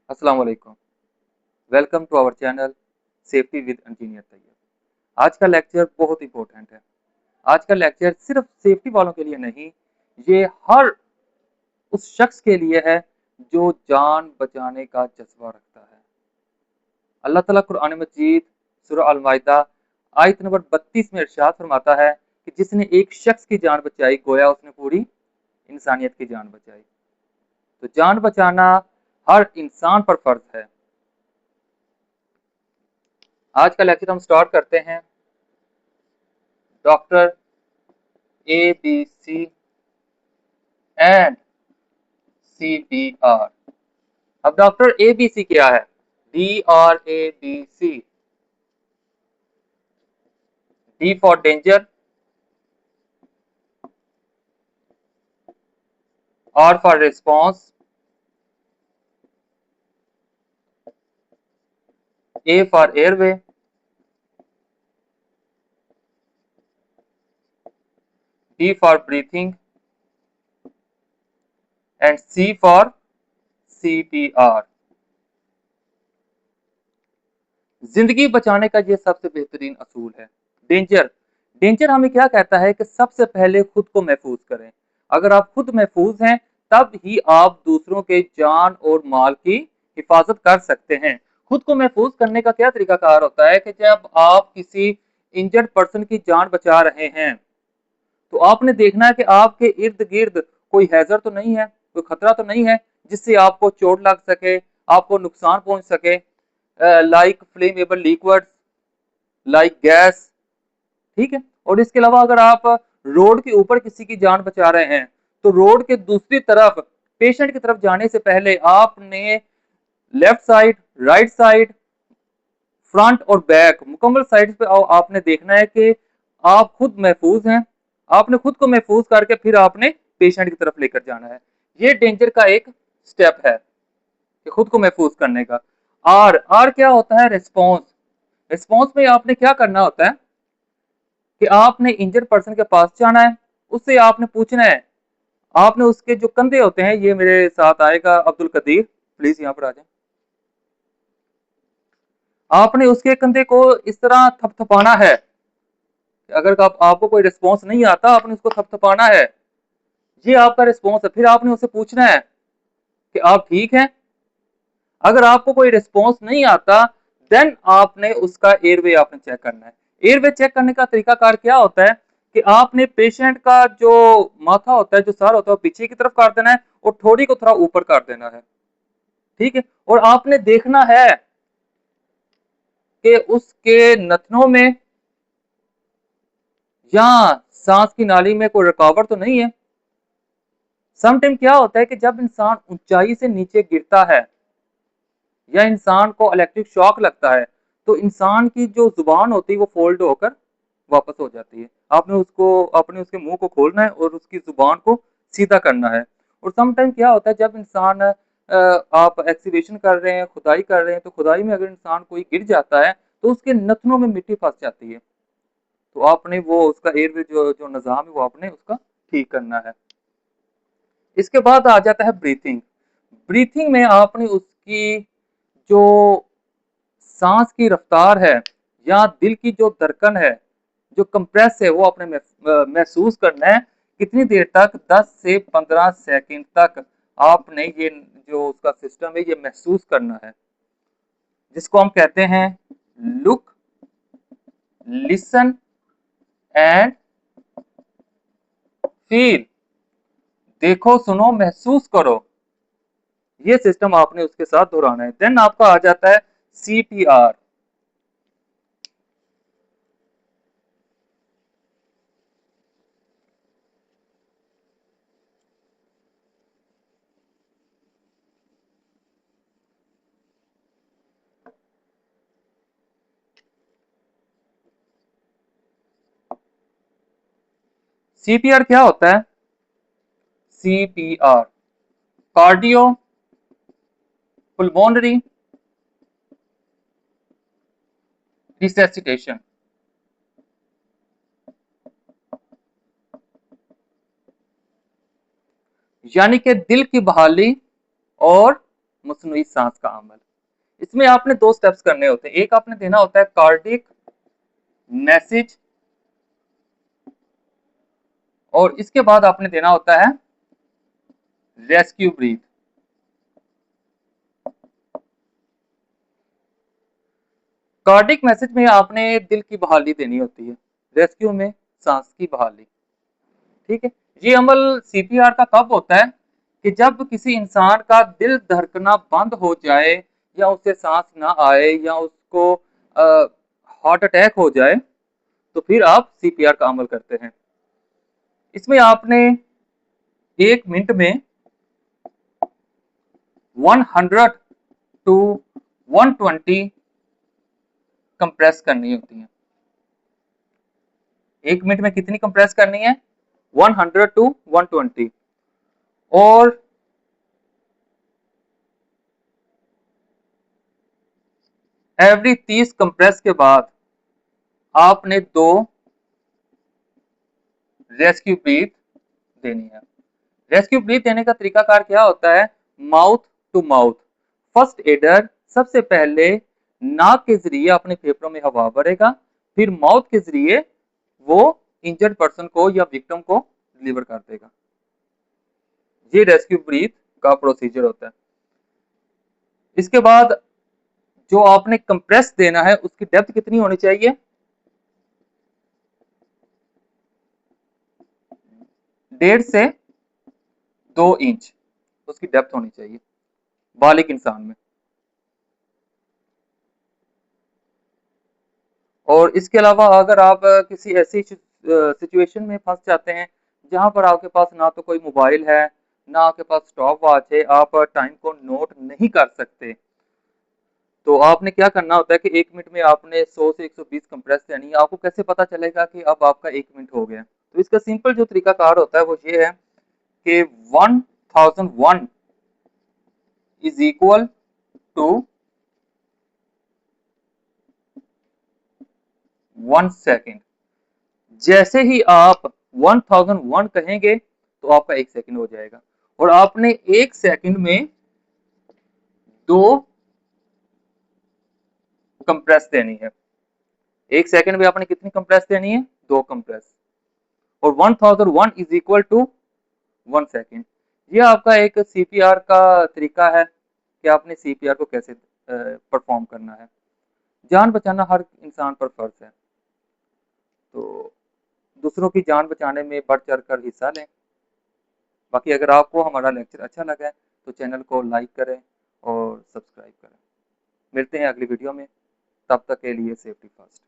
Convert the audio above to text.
अस्सलाम वालेकुम। Welcome to our channel safety with engineer Tayyab. आज का लेक्चर बहुत इंपॉर्टेंट है। आज का लेक्चर सिर्फ सेफ्टी वालों के लिए नहीं, ये हर उस शख्स के लिए है जो जान बचाने का जज्बा रखता है। अल्लाह ताला कुरान मजीद सूरह अल माइदा आयत नंबर 32 में इरशाद फरमाता है कि जिसने एक शख्स की जान बचाई गोया उसने पूरी इंसानियत की जान बचाई। तो जान बचाना हर इंसान पर फर्ज है। आज का लेक्चर हम स्टार्ट करते हैं। Doctor A B C and C B R. अब डॉक्टर ए बी सी क्या है? D R A B C. D for danger, R for response, A for airway, D for breathing and C for C P R. जिंदगी बचाने का ये सबसे बेहतरीन असूल है। डेंजर, डेंजर हमें क्या कहता है कि सबसे पहले खुद को महफूज करें। अगर आप खुद महफूज हैं तब ही आप दूसरों के जान और माल की हिफाजत कर सकते हैं। खुद को महफूज करने का क्या तरीकाकार होता है कि जब आप किसी इंजर्ड पर्सन की जान बचा रहे हैं तो आपने देखना है कि आपके इर्द गिर्द कोई हैजर तो नहीं है, कोई खतरा तो नहीं है जिससे आपको चोट लग सके, आपको नुकसान पहुंच सके, like flammable liquids, like gas. ठीक है। और इसके अलावा अगर आप रोड के ऊपर किसी की जान बचा रहे हैं तो रोड के दूसरी तरफ पेशेंट की तरफ जाने से पहले आपने left side, right side, front और बैक मुकम्मल साइड पे आपने देखना है कि आप खुद महफूज हैं। आपने खुद को महफूज करके फिर आपने पेशेंट की तरफ लेकर जाना है। ये डेंजर का एक स्टेप है कि खुद को महफूज करने का। आर आर क्या होता है? रिस्पॉन्स। रिस्पॉन्स में आपने क्या करना होता है कि आपने इंजर्ड पर्सन के पास जाना है, उससे आपने पूछना है, आपने उसके जो कंधे होते हैं, ये मेरे साथ आएगा अब्दुल कदीर, प्लीज यहाँ पर आ जाए। आपने उसके कंधे को इस तरह थपथपाना है। अगर आपको कोई रिस्पॉन्स नहीं आता आपने उसको थपथपाना है। ये आपका रिस्पॉन्स है। फिर आपने उससे पूछना है कि आप ठीक हैं। अगर आपको कोई रिस्पॉन्स नहीं आता देन आपने उसका एयरवे आपने चेक करना है। एयरवे चेक करने का तरीकाकार क्या होता है कि आपने पेशेंट का जो माथा होता है, जो सर होता है, वो पीछे की तरफ कर देना है और ठोड़ी को थोड़ा ऊपर कर देना है। ठीक है। और आपने देखना है कि उसके नथनों में या सांस की नाली में कोई रुकावट तो नहीं है। समटाइम क्या होता है कि जब इंसान ऊंचाई से नीचे गिरता है या इंसान को इलेक्ट्रिक शॉक लगता है तो इंसान की जो जुबान होती है वो फोल्ड होकर वापस हो जाती है। आपने उसके मुंह को खोलना है और उसकी जुबान को सीधा करना है। और समटाइम क्या होता है जब इंसान आप एक्सीवेशन कर रहे हैं, खुदाई कर रहे हैं, तो खुदाई में अगर इंसान कोई गिर जाता है तो उसके नथनों में मिट्टी फंस जाती है। तो आपने वो उसका एयरवे जो जो निज़ाम है वो आपने उसका ठीक करना है। इसके बाद आ जाता है ब्रीथिंग। ब्रीथिंग में आपने उसकी जो सांस की रफ्तार है या दिल की जो धड़कन है, जो कंप्रेस है, वो आपने महसूस करना है। कितनी देर तक? 10 से 15 सेकंड तक आपने ये जो उसका सिस्टम है ये महसूस करना है, जिसको हम कहते हैं लुक, लिसन एंड फील। देखो, सुनो, महसूस करो। ये सिस्टम आपने उसके साथ दोहराना है। देन आपका आ जाता है CPR। CPR क्या होता है? CPR cardio pulmonary resuscitation. यानी कि दिल की बहाली और मसनूई सांस का अमल। इसमें आपने दो स्टेप्स करने होते हैं, एक आपने देना होता है कार्डिक मैसेज और इसके बाद आपने देना होता है रेस्क्यू ब्रीथ। कार्डिक मैसेज में आपने दिल की बहाली देनी होती है, रेस्क्यू में सांस की बहाली। ठीक है, ये अमल सीपीआर का कब होता है कि जब किसी इंसान का दिल धड़कना बंद हो जाए या उसे सांस ना आए या उसको हार्ट अटैक हो जाए, तो फिर आप सीपीआर का अमल करते हैं। इसमें आपने 1 मिनट में 100 टू 120 कंप्रेस करनी होती है। 1 मिनट में कितनी कंप्रेस करनी है? 100 टू 120। और एवरी 30 कंप्रेस के बाद आपने 2 रेस्क्यू ब्रीथ देनी है। रेस्क्यू ब्रीथ देने का तरीकाकार क्या होता है? Mouth to mouth. First aider सबसे पहले नाक के जरिए अपने फेफड़ों में हवा भरेगा, फिर माउथ के जरिए वो इंजर्ड पर्सन को या विक्टिम को डिलीवर कर देगा। ये रेस्क्यू ब्रीथ का प्रोसीजर होता है। इसके बाद जो आपने कंप्रेस देना है उसकी डेप्थ कितनी होनी चाहिए? 1.5 से 2 इंच उसकी डेप्थ होनी चाहिए बालिग इंसान में। और इसके अलावा अगर आप किसी ऐसी सिचुएशन में फंस जाते हैं जहां पर आपके पास ना तो कोई मोबाइल है ना आपके पास स्टॉप वॉच है, आप टाइम को नोट नहीं कर सकते, तो आपने क्या करना होता है कि 1 मिनट में आपने 100 से 120 कंप्रेस देनी है। आपको कैसे पता चलेगा कि अब आपका 1 मिनट हो गया? तो इसका सिंपल जो तरीकाकार होता है वो ये है कि 1001 इज इक्वल टू 1 सेकेंड। जैसे ही आप 1001 कहेंगे तो आपका 1 सेकेंड हो जाएगा और आपने 1 सेकेंड में 2 कंप्रेस देनी है। 1 सेकेंड में आपने कितनी कंप्रेस देनी है? 2 कंप्रेस। और 1001 इज इक्वल टू 1 सेकेंड। ये आपका एक सीपीआर का तरीका है कि आपने सीपीआर को कैसे परफॉर्म करना है। जान बचाना हर इंसान पर फर्ज है, तो दूसरों की जान बचाने में बढ़ चढ़ कर हिस्सा लें। बाकी अगर आपको हमारा लेक्चर अच्छा लगा है तो चैनल को लाइक करें और सब्सक्राइब करें। मिलते हैं अगली वीडियो में, तब तक के लिए सेफ्टी फर्स्ट।